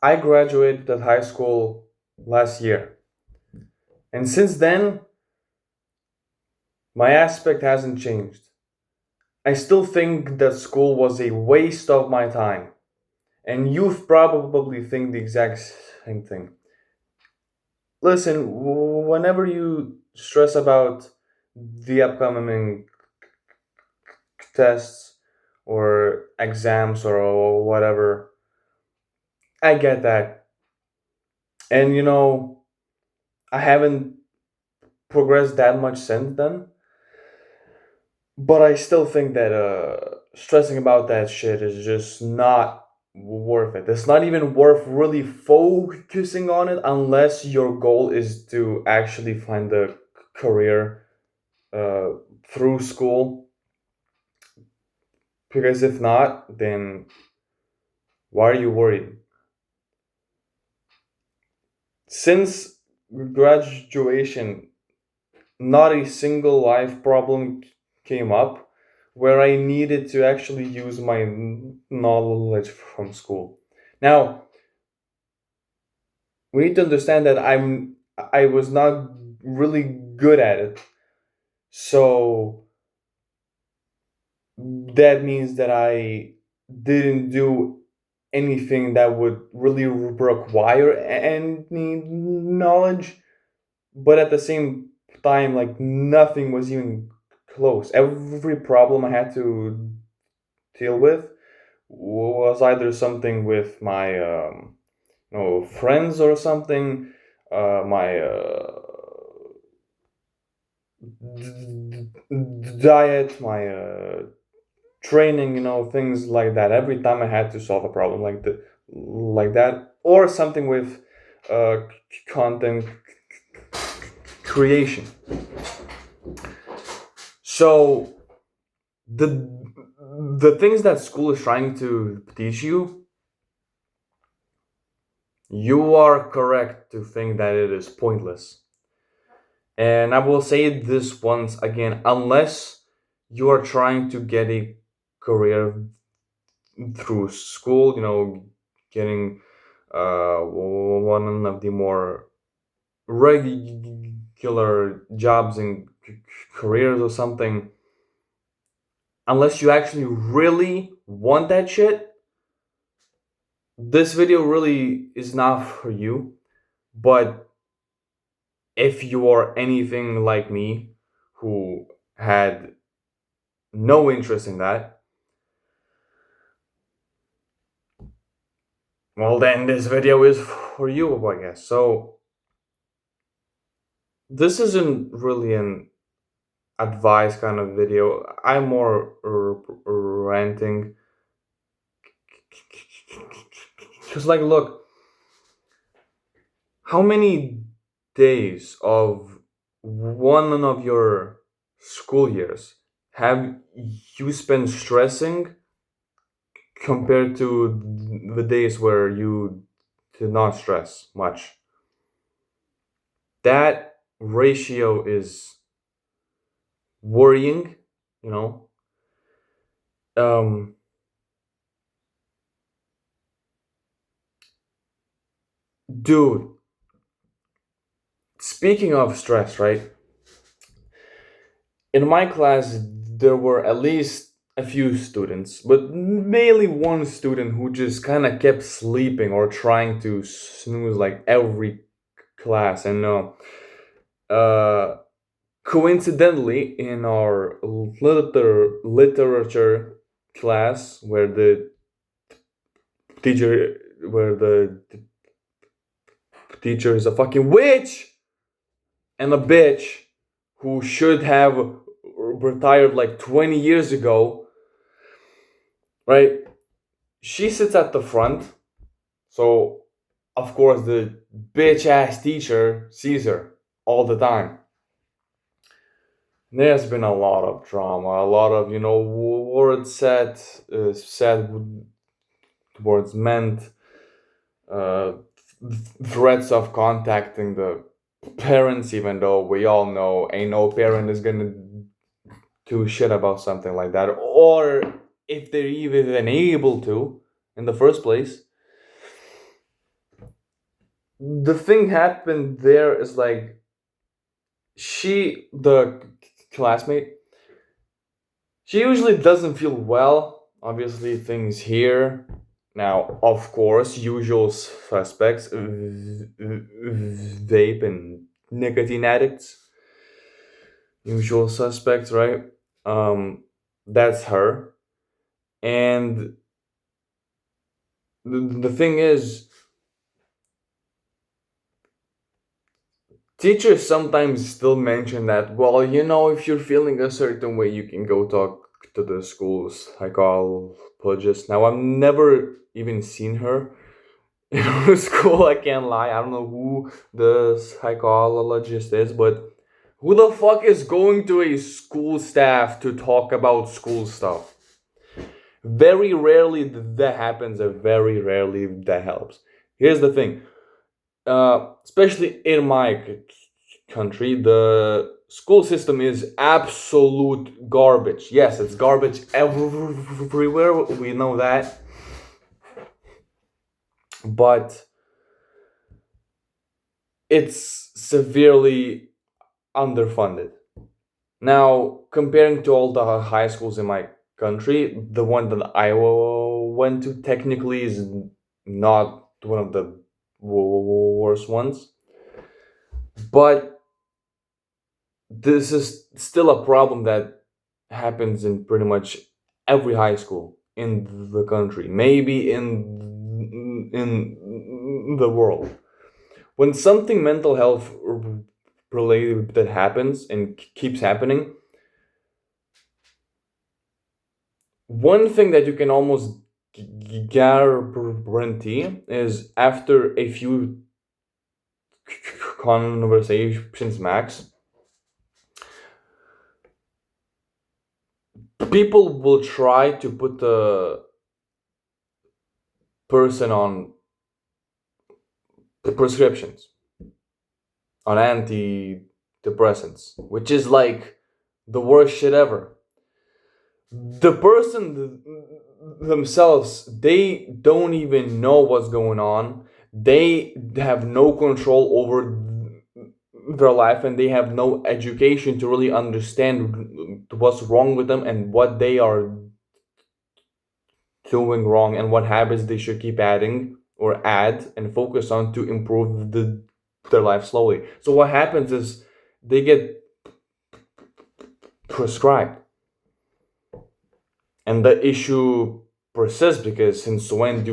I graduated at high school last year. And since then, my aspect hasn't changed. I still think that school was a waste of my time. And youth probably think the exact same thing. Listen, whenever you stress about the upcoming tests or exams or whatever, I get that. And I haven't progressed that much since then, but I still think that stressing about that shit is just not worth it. It's not even worth really focusing on it unless your goal is to actually find a career uh, through school. Because if not, then why are you worried? Since graduation, not a single life problem came up where I needed to actually use my knowledge from school. Now, we need to understand that I was not really good at it. So that means that I didn't do anything that would really require any knowledge, but at the same time, like nothing was even close. Every problem I had to deal with was either something with my friends or something, my diet, my training, things like that. Every time I had to solve a problem like that, or something with content creation. So the the things that school is trying to teach you, you are correct to think that it is pointless. And I will say this once again, unless you are trying to get a career through school, getting one of the more regular jobs and careers or something, unless you actually really want that shit, this video really is not for you. But if you are anything like me, who had no interest in that, well, then this video is for you, I guess. So, this isn't really an advice kind of video. I'm more ranting. Because, like, look, how many days of one of your school years have you spent stressing compared to the days where you did not stress much? That ratio is worrying, you know. Um, Dude, speaking of stress, right? In my class, there were at least a few students, but mainly one student who just kind of kept sleeping or trying to snooze like every class. And uh, coincidentally, in our literature class, teacher, where the teacher is a fucking witch and a bitch who should have retired like 20 years ago, right? She sits at the front, so of course the bitch ass teacher sees her all the time. There's been a lot of drama, a lot of words said towards meant, uh, threats of contacting the parents, even though we all know ain't no parent is gonna do shit about something like that, or if they're even able to in the first place. The thing happened there is like the classmate, she usually doesn't feel well. Obviously, things here. Now, of course, usual suspects, vape and nicotine addicts. Usual suspects, right? Um, that's her. And the thing is, teachers sometimes still mention that, well, if you're feeling a certain way, you can go talk to the school's psychologist. Now, I've never even seen her in school. I can't lie. I don't know who the psychologist is, but who the fuck is going to a school staff to talk about school stuff? Very rarely that happens, and very rarely that helps. Here's the thing, especially in my country, the school system is absolute garbage. Yes, it's garbage everywhere. We know that, but it's severely underfunded. Now, comparing to all the high schools in my country, the one that I went to technically is not one of the worst ones, but this is still a problem that happens in pretty much every high school in the country, maybe in the world. When something mental health related that happens and keeps happening, one thing that you can almost guarantee is after a few conversations max, people will try to put the person on prescriptions, on antidepressants, which is like the worst shit ever. The person themselves, they don't even know what's going on. They have no control over their life, and they have no education to really understand what's wrong with them and what they are doing wrong and what habits they should keep adding or add and focus on to improve their life slowly. So what happens is they get prescribed, and the issue persists because since when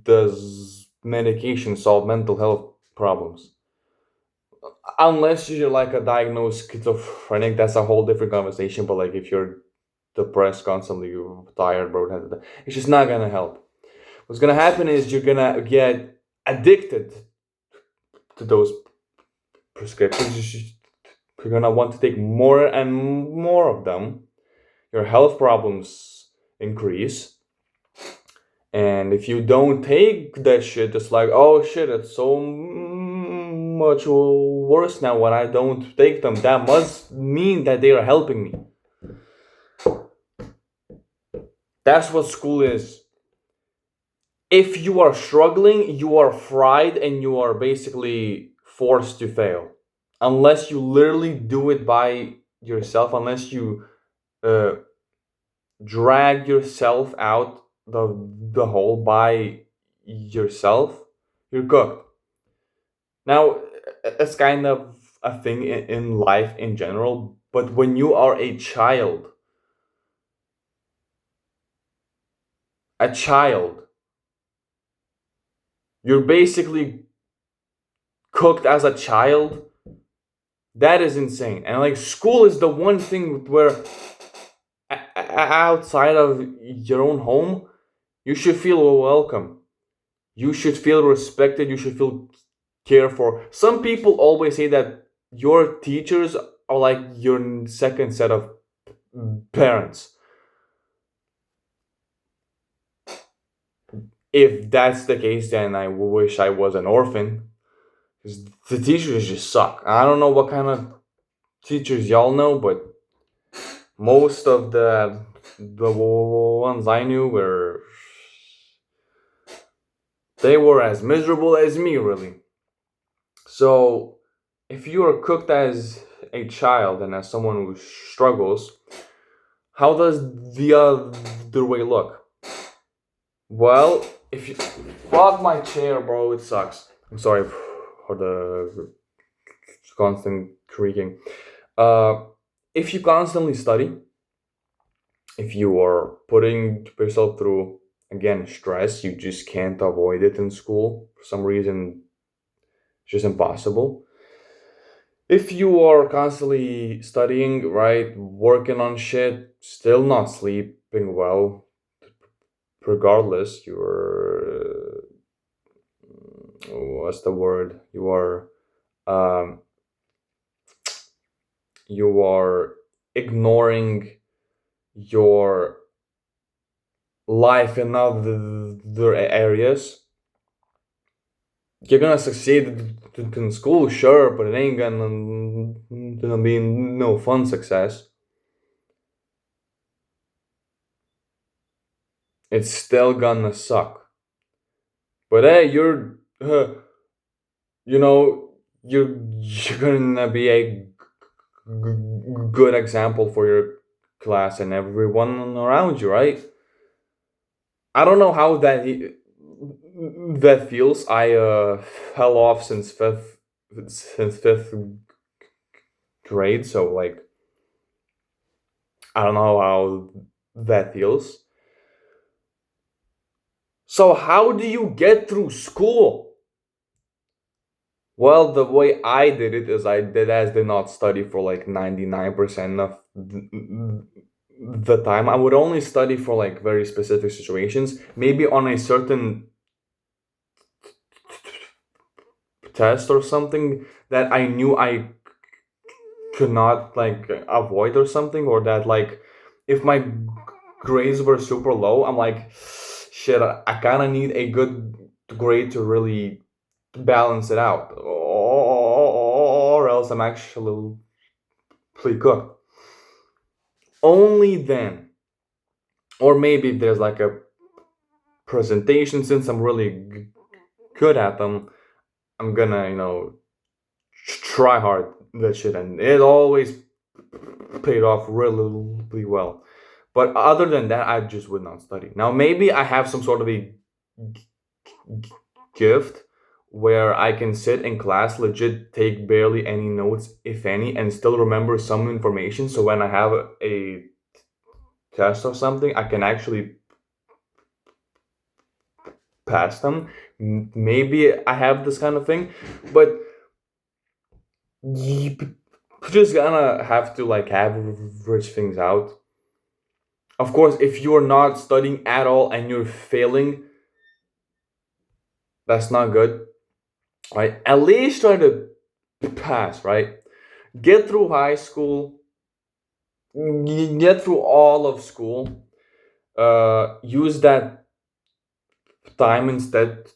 does medication solve mental health problems? Unless you're like a diagnosed schizophrenic, that's a whole different conversation. But like if you're depressed constantly, you're tired, bro, it's just not gonna help. What's gonna happen is you're gonna get addicted to those prescriptions. You're gonna want to take more and more of them. Your health problems increase. And if you don't take that shit, it's like, oh shit, it's so much worse now when I don't take them. That must mean that they are helping me. That's what school is. If you are struggling, you are fried and you are basically forced to fail. Unless you literally do it by yourself, unless you uh, drag yourself out the hole by yourself, you're cooked. Now, it's kind of a thing in life in general, but when you are a child, you're basically cooked as a child. That is insane. And like school is the one thing where outside of your own home, you should feel welcome. You should feel respected. You should feel cared for. Some people always say that your teachers are like your second set of parents. If that's the case, then I wish I was an orphan. 'Cause the teachers just suck. I don't know what kind of teachers y'all know, but most of the ones I knew were They were as miserable as me, really. So, if you are cooked as a child and as someone who struggles, how does the other way look? Well, if you fuck my chair, bro, it sucks. I'm sorry for the constant creaking. Uh, if you constantly study, if you are putting yourself through again stress, you just can't avoid it in school for some reason. It's just impossible. If you are constantly studying, right, working on shit, still not sleeping well, regardless, you're what's the word? Um, you are ignoring your life in other areas. You're gonna succeed in school, sure, but it ain't gonna be no fun success. It's still gonna suck. But hey, you know, you're gonna be a good example for your class and everyone around you, right? I don't know how that feels. I fell off since fifth grade, so like I don't know how that feels. So how do you get through school? Well, the way I did it is did not study for like 99% of the time. I would only study for like very specific situations, maybe on a certain test or something that I knew I could not like avoid or something, or that like if my grades were super low, I'm like, shit, I kind of need a good grade to really balance it out, or else I'm actually cooked. Only then, or maybe if there's like a presentation, since I'm really good at them, I'm gonna try hard that shit, and it always paid off really well. But other than that, I just would not study. Now maybe I have some sort of a gift where I can sit in class, legit take barely any notes, if any, and still remember some information. So when I have a test or something, I can actually pass them. Maybe I have this kind of thing, but you just gonna have to like average things out. Of course, if you're not studying at all and you're failing, that's not good, right? At least try to pass, right? Get through high school, get through all of school, use that time instead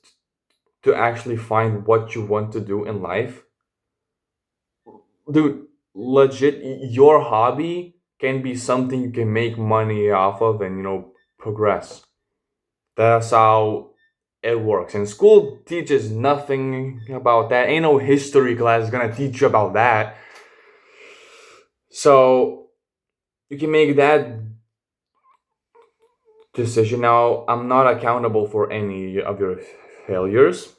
to actually find what you want to do in life. Dude, legit, your hobby can be something you can make money off of and, progress. That's how it works. And school teaches nothing about that. Ain't no history class gonna teach you about that. So you can make that decision. Now, I'm not accountable for any of your failures.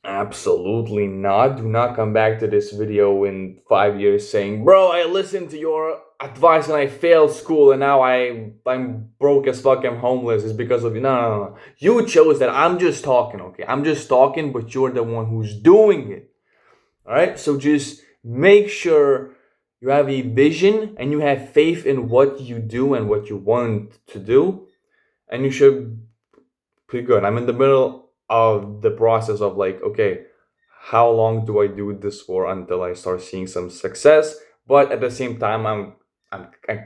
Absolutely not. Do not come back to this video in 5 years saying, "Bro, I listened to your advice and I failed school and now I'm broke as fuck. I'm homeless. It's because of you." No, no, no, no. You chose that. I'm just talking. Okay, I'm just talking, but you're the one who's doing it. All right. So just make sure you have a vision and you have faith in what you do and what you want to do, and you should pretty good. I'm in the middle of the process of like, okay, how long do I do this for until I start seeing some success? But at the same time, I'm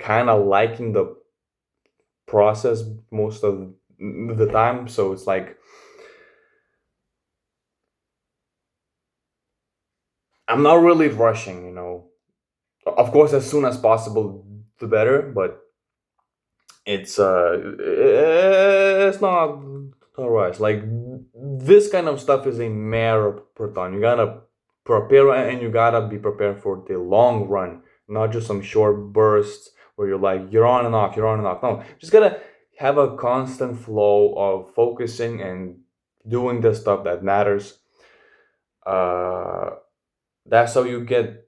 kind of liking the process most of the time. So it's like I'm not really rushing. Of course, as soon as possible, the better. But it's not a rush. Like this kind of stuff is a marathon. You gotta prepare, and you gotta be prepared for the long run, not just some short bursts where you're like you're on and off, you're on and off. No, just gotta have a constant flow of focusing and doing the stuff that matters. uh that's how you get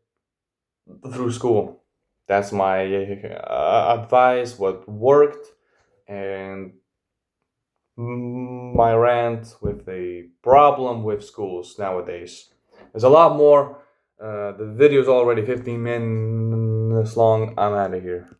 through school. That's my advice, what worked, and my rant with the problem with schools nowadays. There's a lot more. The video is already 15 minutes long. I'm out of here.